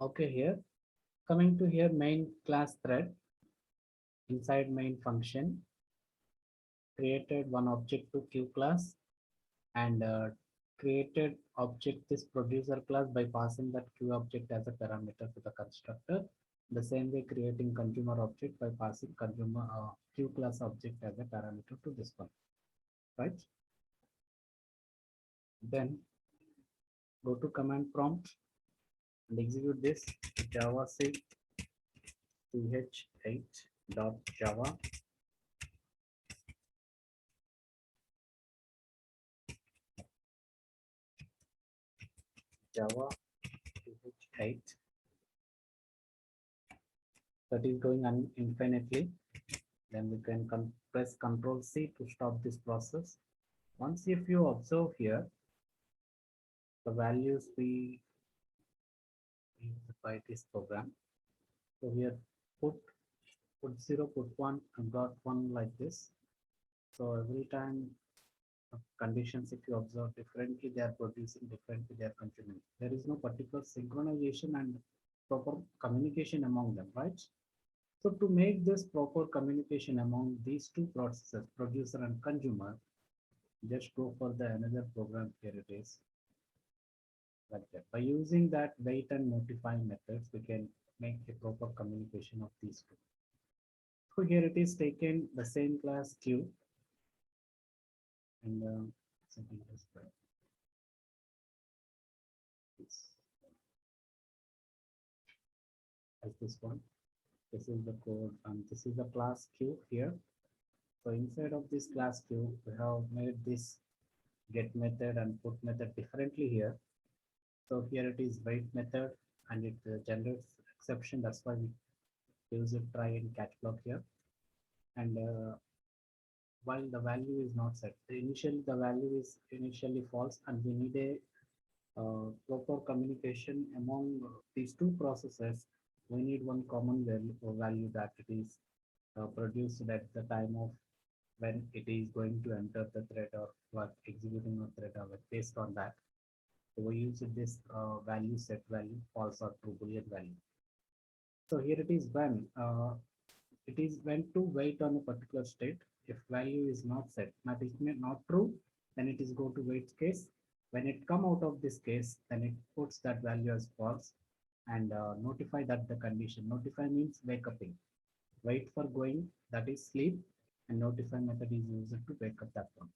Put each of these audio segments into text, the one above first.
Okay, here coming to here main class thread inside main function created one object to Q class and created object this producer class by passing that Q object as a parameter to the constructor. The same way creating consumer object by passing consumer Q class object as a parameter to this one, right? Then go to command prompt and execute this javac ch8.java java ch8 that is going infinitely. Then we can press Control C to stop this process. Once if you observe here, the values we use by this program. So here put 0, put 1, and got 1 like this. So every time conditions, if you observe differently, they are producing differently, they are consuming. There is no particular synchronization and proper communication among them, right? So to make this proper communication among these two processes, producer and consumer, just go for the another program. Here it is like that. By using that wait and notify methods, we can make a proper communication of these two. So here it is taken the same class Q and something else, this as this one. This is the code and this is the class Q here. So inside of this class Q, we have made this get method and put method differently here. So here it is wait method and it generates exception. That's why we use it try and catch block here. And while the value is not set, initially the value is initially false, and we need a proper communication among these two processes. We need one common value that it is produced at the time of when it is going to enter the thread or what executing a thread or based on that. So we use this value set value false or true boolean value. So here it is when to wait on a particular state. If value is not set, not true, then it is go to wait case. When it come out of this case, then it puts that value as false and notify that the condition. Notify means wake uping. Wait for going, that is sleep, and notify method is used to wake up that one.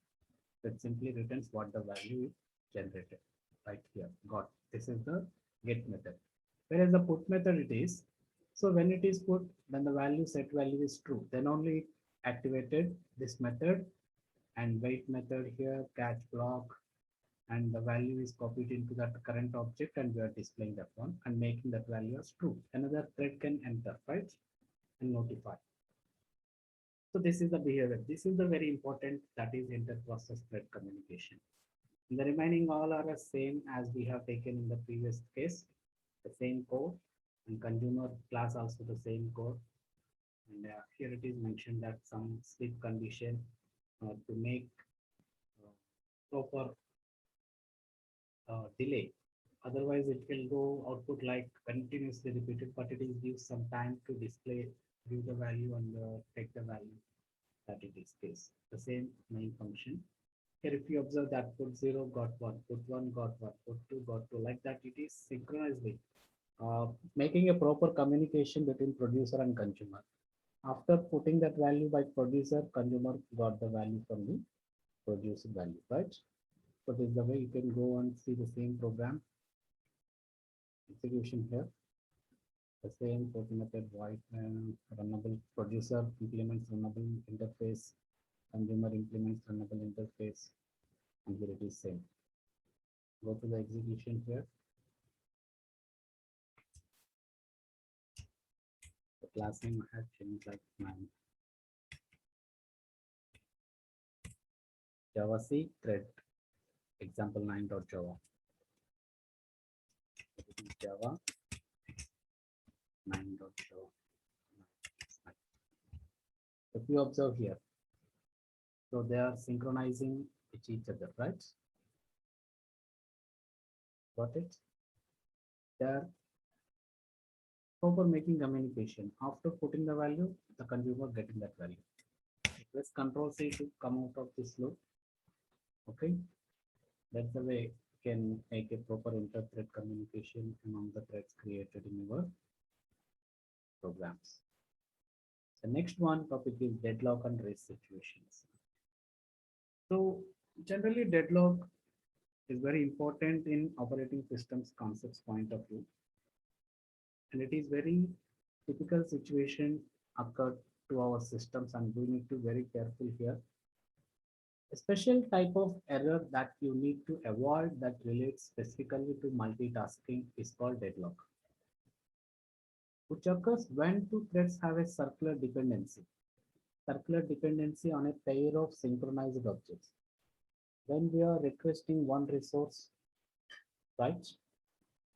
So it simply returns what the value is generated right here. Got this is the get method. Whereas the put method it is, so when it is put, then the value set value is true. Then only it activated this method and wait method here, catch block, and the value is copied into that current object and we are displaying that one and making that value as true. Another thread can enter, right? And notify. So this is the behavior. This is the very important that is inter-process thread communication. And the remaining all are the same as we have taken in the previous case, the same code, and consumer class also the same code. And here it is mentioned that some sleep condition to make proper delay. Otherwise, it will go output like continuously repeated, but it is gives some time to display, view the value and take the value that it is case. The same main function. Here, if you observe that put 0 got 1, put 1 got 1, put 2 got 2, like that, it is synchronously making a proper communication between producer and consumer. After putting that value by producer, consumer got the value from the producer value, right? So this is the way you can go and see the same program execution here. The same put method void runnable producer implements runnable interface, consumer implements runnable interface, and here it is same. Go to the execution here. The class name I have changed like 9. Javac thread example 9.java. Java 9.java. If you observe here, so they are synchronizing with each other, right? Got it? There proper making communication. After putting the value, the consumer getting that value. Press Control C to come out of this loop. Okay, that's the way you can make a proper inter-thread communication among the threads created in your programs. The next one topic is deadlock and race situations. So generally deadlock is very important in operating systems concepts point of view, and it is very typical situation occurred to our systems, and we need to be very careful here. A special type of error that you need to avoid that relates specifically to multitasking is called deadlock, which occurs when two threads have a circular dependency on a pair of synchronized objects. When we are requesting one resource, right,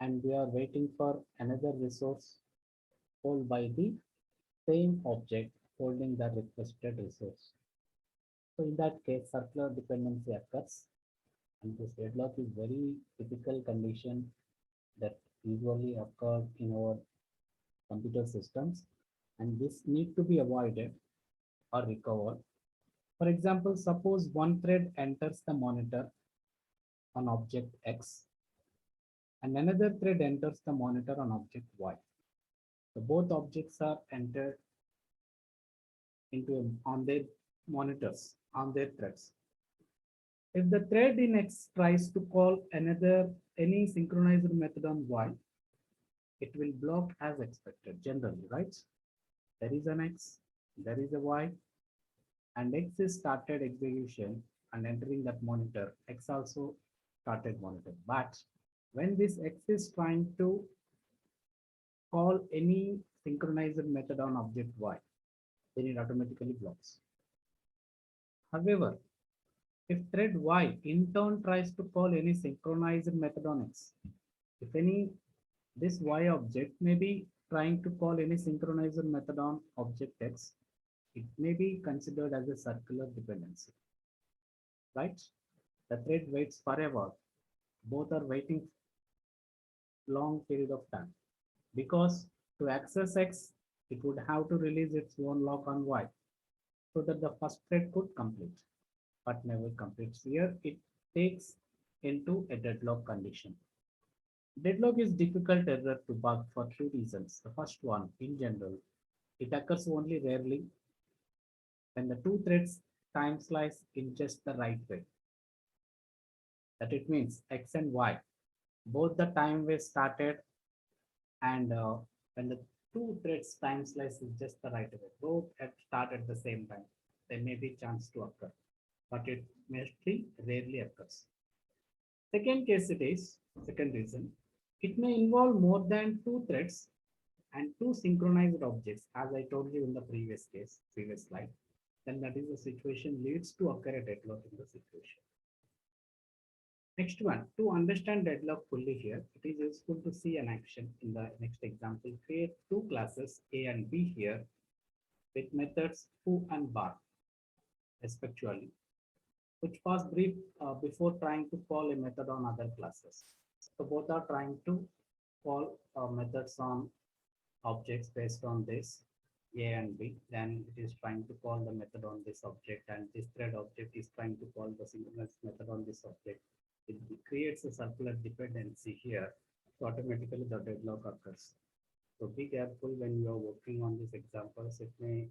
and we are waiting for another resource held by the same object holding the requested resource. So in that case, circular dependency occurs, and this deadlock is very typical condition that usually occurs in our computer systems, and this need to be avoided or recovered. For example, suppose one thread enters the monitor on object X and another thread enters the monitor on object Y. So both objects are entered into on their monitors, on their threads. If the thread in X tries to call any synchronized method on Y, it will block as expected generally, right? There is an X, there is a Y, and X is started execution and entering that monitor. X also started monitor. But when this X is trying to call any synchronized method on object Y, then it automatically blocks. However, if thread Y in turn tries to call any synchronized method on X, if this Y object may be trying to call any synchronized method on object X, it may be considered as a circular dependency, right? The thread waits forever. Both are waiting long period of time, because to access X, it would have to release its own lock on Y so that the first thread could complete, but never completes. Here it takes into a deadlock condition. Deadlock is difficult error to bug for two reasons. The first one, in general, it occurs only rarely when the two threads time slice in just the right way. That it means X and Y, both the time way started, and when the two threads time slice is just the right way, both start at the same time, there may be chance to occur, but it mostly rarely occurs. Second reason, it may involve more than two threads and two synchronized objects, as I told you in the previous slide. Then that is the situation leads to occur a deadlock in the situation. Next one, to understand deadlock fully here, it is useful to see an action in the next example. Create two classes A and B here with methods foo and bar respectively, which pass brief before trying to call a method on other classes. So both are trying to call methods on objects based on this A and B. Then it is trying to call the method on this object, and this thread object is trying to call the synchronous method on this object. It creates a circular dependency here. So automatically the deadlock occurs. So be careful when you are working on these examples. It may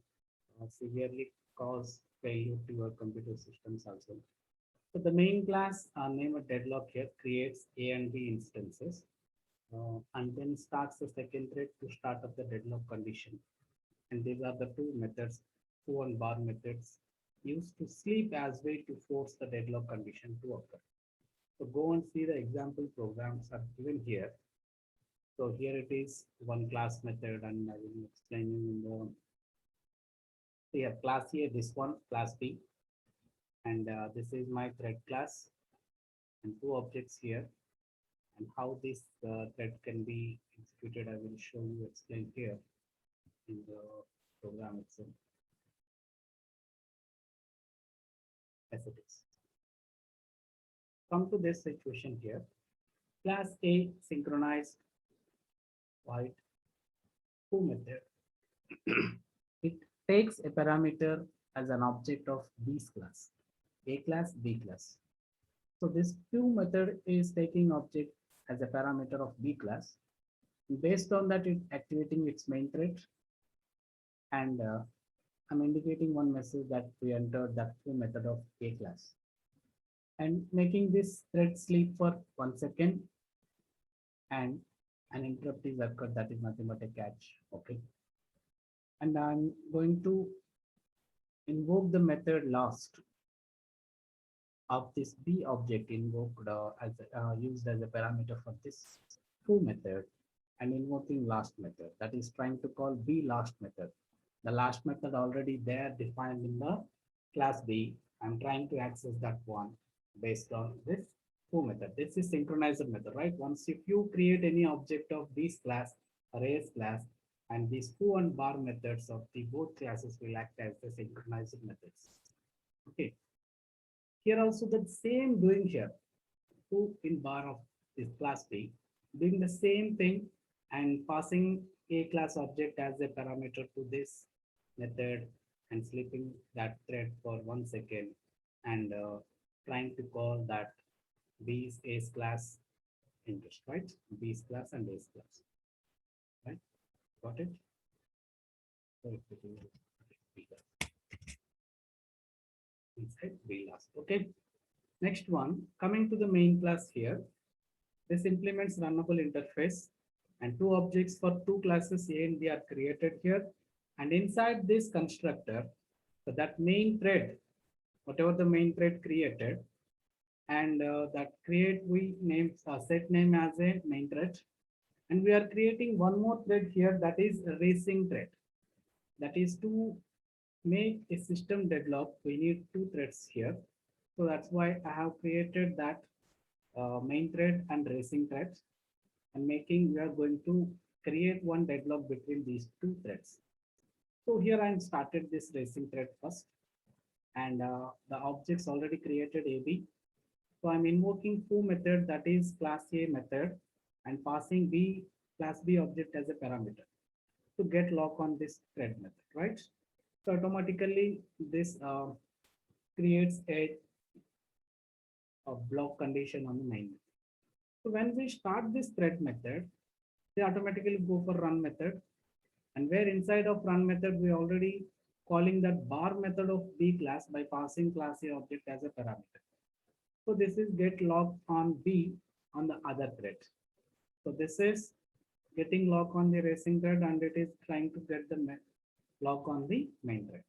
severely cause failure to your computer systems also. So the main class named deadlock here creates A and B instances, and then starts the second thread to start up the deadlock condition. And these are the two methods, foo and bar methods, used to sleep as way to force the deadlock condition to occur. So go and see the example programs are given here. So here it is one class method, and I will explain you in the here class here, this one class B, and this is my thread class and two objects here, and how this thread can be executed I will show you, explain here in the program itself as it is. Come to this situation here. Class A synchronized, right? foo method, it takes a parameter as an object of this class, A class, B class. So this foo method is taking object as a parameter of B class. Based on that, it's activating its main thread, and I'm indicating one message that we entered that foo method of A class, and making this thread sleep for 1 second, and an interrupt is occurred, that is nothing but a catch. Okay, and I'm going to invoke the method last of this B object invoked as used as a parameter for this foo method, and invoking last method, that is trying to call B last method. The last method already there defined in the class B. I'm trying to access that one based on this foo method. This is synchronizer method, right? Once if you create any object of this class, arrays class, and these foo and bar methods of the both classes will act as the synchronizer methods. Okay. Here also the same doing here. Foo in bar of this class B, doing the same thing and passing a class object as a parameter to this method and sleeping that thread for 1 second, and trying to call that B's A's class interest, right? B's class and A's class, right? Got it? So it will be B class. Inside B last. Okay. Next one, coming to the main class here. This implements runnable interface, and two objects for two classes A and B are created here. And inside this constructor, so that main thread, whatever the main thread created, and that create we name set name as a main thread. And we are creating one more thread here, that is a racing thread. That is to make a system deadlock, we need two threads here. So that's why I have created that main thread and racing threads, and making we are going to create one deadlock between these two threads. So here I started this racing thread first, and the objects already created AB. So I'm invoking foo method, that is class A method, and passing B class B object as a parameter to get lock on this thread method, right? So automatically this creates a block condition on the main method. So when we start this thread method, they automatically go for run method, and where inside of run method we already calling that bar method of B class by passing class A object as a parameter. So this is get locked on B on the other thread. So this is getting lock on the racing thread, and it is trying to get the lock on the main thread,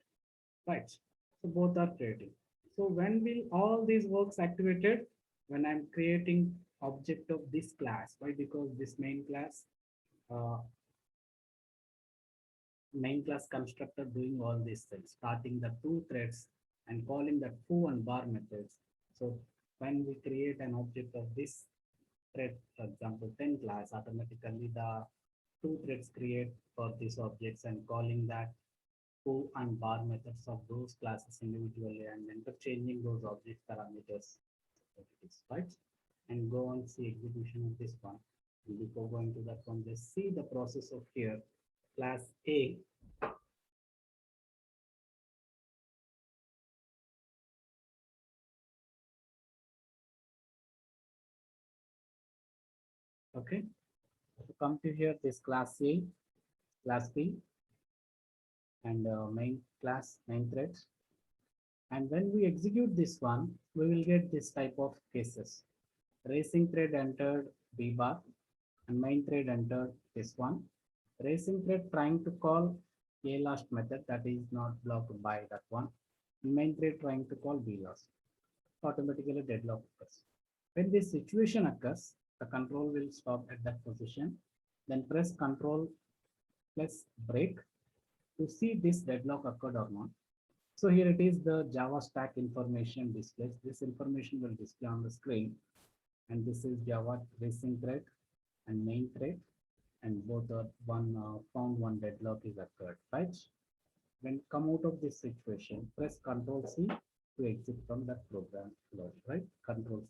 right? So both are creating. So when will all these works activated? When I'm creating object of this class. Why? Because this main class constructor doing all these things, starting the two threads and calling the foo and bar methods. So when we create an object of this thread, for example, 10 class, automatically the two threads create for these objects and calling that foo and bar methods of those classes individually and interchanging those object parameters, right? And go and see execution of this one. And before going to that one, just see the process of here, class A. Okay, so come to here, this class A, class B, and main class, main thread. And when we execute this one, we will get this type of cases. Racing thread entered B bar, and main thread entered this one. Racing thread trying to call A last method, that is not blocked by that one. Main thread trying to call B last. Automatically deadlock occurs. When this situation occurs, the control will stop at that position. Then press Control plus break to see this deadlock occurred or not. So here it is, the Java stack information displays. This information will display on the screen. And this is Java racing thread and main thread. And both are found one deadlock is occurred, right? When come out of this situation, press Control C to exit from that program load, right? Control C,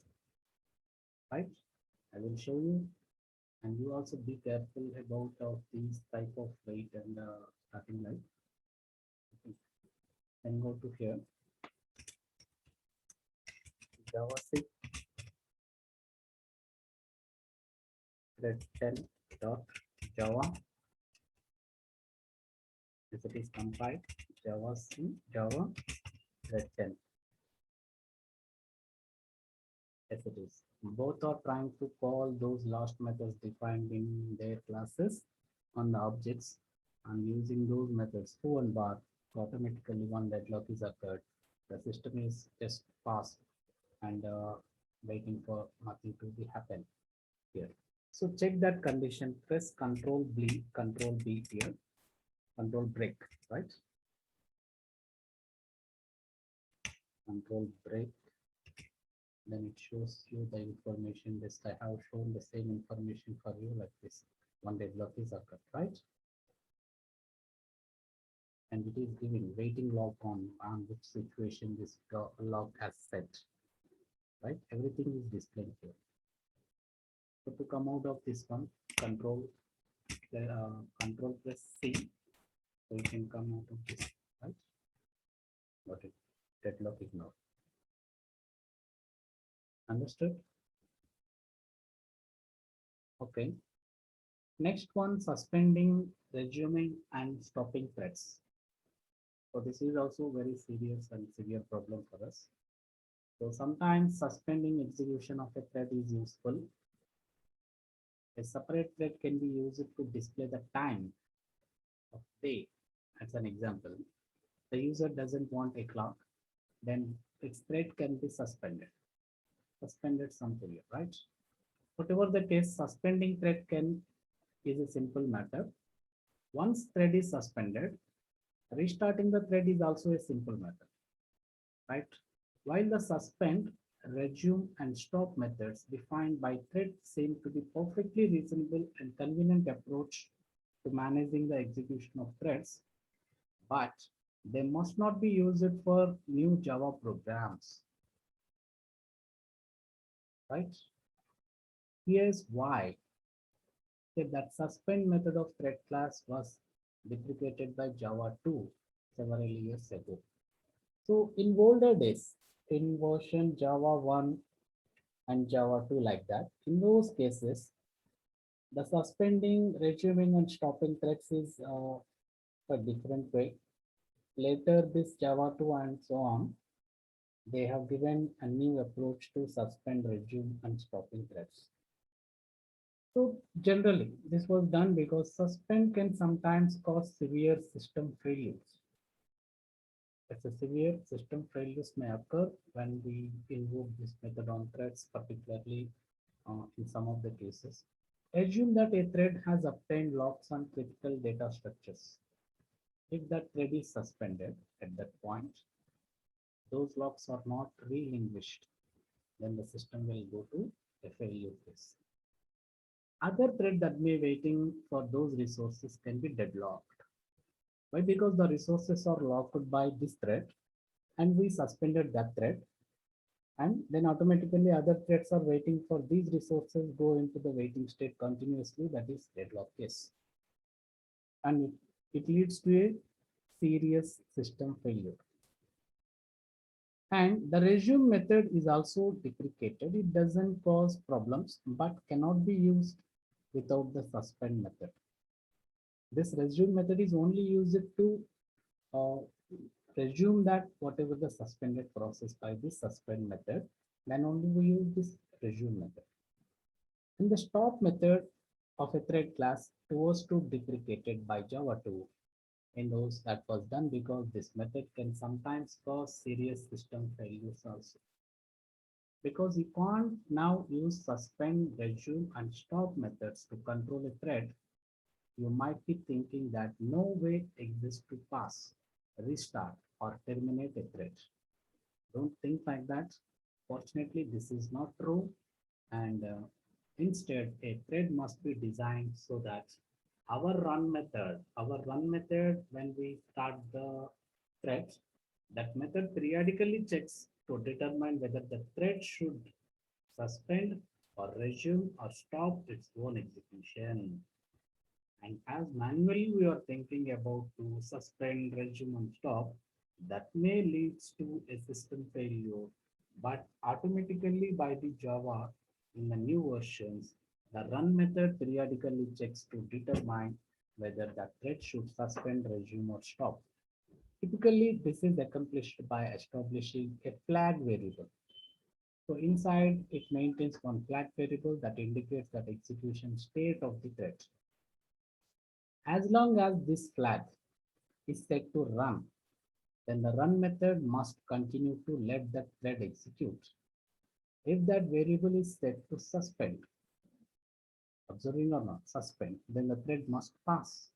right? I will show you And you also be careful about these type of wait and starting line. Okay. Then go to here, JavaScript thread 10 dot Java. If it is compiled, Java thread 10. Yes, it is. Both are trying to call those last methods defined in their classes on the objects, and using those methods foo and bar, automatically one deadlock is occurred. The system is just passed and waiting for nothing to be happen here. So check that condition, press control B here, control break, right? Control break. Then it shows you the information. This I have shown the same information for you like this. One deadlock is occurred, right? And it is giving waiting log on which situation this log has set, right? Everything is displayed here. So to come out of this one, control press C, so you can come out of this, right? Got it. Deadlock ignored. Understood? Okay. Next one, suspending, resuming, and stopping threads. So this is also very serious and severe problem for us. So sometimes suspending execution of a thread is useful. A separate thread can be used to display the time of day. As an example, the user doesn't want a clock, then its thread can be suspended. Suspended some period, right? Whatever the case, suspending thread is a simple matter. Once thread is suspended, restarting the thread is also a simple matter, right? While the suspend, resume, and stop methods defined by thread seem to be perfectly reasonable and convenient approach to managing the execution of threads, but they must not be used for new Java programs, right? Here's why. That suspend method of thread class was deprecated by Java 2 several years ago. So in older days, in version Java 1 and Java 2 like that, in those cases, the suspending, resuming, and stopping threads is a different way. Later, this Java 2 and so on, they have given a new approach to suspend, resume, and stopping threads. So generally, this was done because suspend can sometimes cause severe system failures. As a severe system failures may occur when we invoke this method on threads, particularly in some of the cases. Assume that a thread has obtained locks on critical data structures. If that thread is suspended at that point, those locks are not relinquished, then the system will go to a failure phase. Other thread that may waiting for those resources can be deadlocked. Why? Because the resources are locked by this thread and we suspended that thread, and then automatically other threads are waiting for these resources go into the waiting state continuously, that is deadlock case. And it leads to a serious system failure. And the resume method is also deprecated. It doesn't cause problems, but cannot be used without the suspend method. This resume method is only used to uh, resume that whatever the suspended process by this suspend method, then only we use this resume method. And the stop method of a thread class was to deprecated by Java 2. In those that was done because this method can sometimes cause serious system failures also. Because you can't now use suspend, resume, and stop methods to control a thread, you might be thinking that no way exists to pass, restart, or terminate a thread. Don't think like that. Fortunately, this is not true. And instead, a thread must be designed so that our run method, when we start the thread, that method periodically checks to determine whether the thread should suspend, or resume or stop its own execution. And as manually we are thinking about to suspend, resume, and stop, that may leads to a system failure. But automatically by the Java in the new versions, the run method periodically checks to determine whether the thread should suspend, resume, or stop. Typically, this is accomplished by establishing a flag variable. So inside, it maintains one flag variable that indicates that execution state of the thread. As long as this flag is set to run, then the run method must continue to let the thread execute. If that variable is set to suspend, observing or not, suspend, then the thread must pass.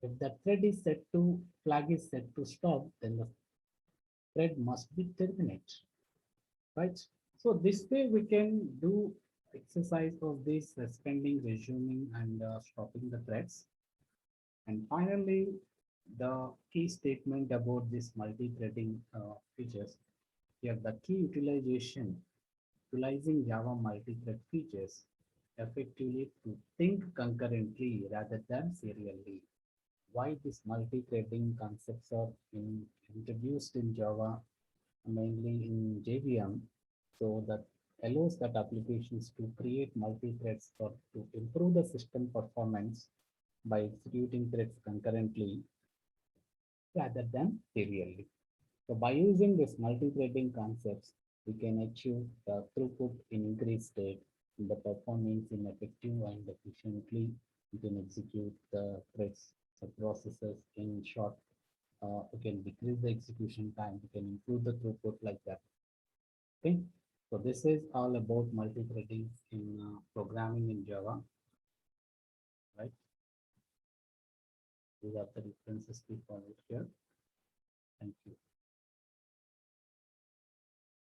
If the thread is set to flag is set to stop, then the thread must be terminate, right? So this way we can do exercise of this suspending, resuming, and stopping the threads. And finally, the key statement about this multi-threading features. Here, the key utilizing Java multi-thread features effectively to think concurrently rather than serially. Why this multi-threading concepts are introduced in Java, mainly in JVM, so that allows that applications to create multi-threads for to improve the system performance by executing threads concurrently rather than serially. So by using this multi-threading concepts, we can achieve the throughput in increased state, the performance in effective and efficiently. We can execute the threads, the processes in short. We can decrease the execution time. We can improve the throughput like that. Okay. So this is all about multi-threading in programming in Java, right? These are the references we followed here. Thank you.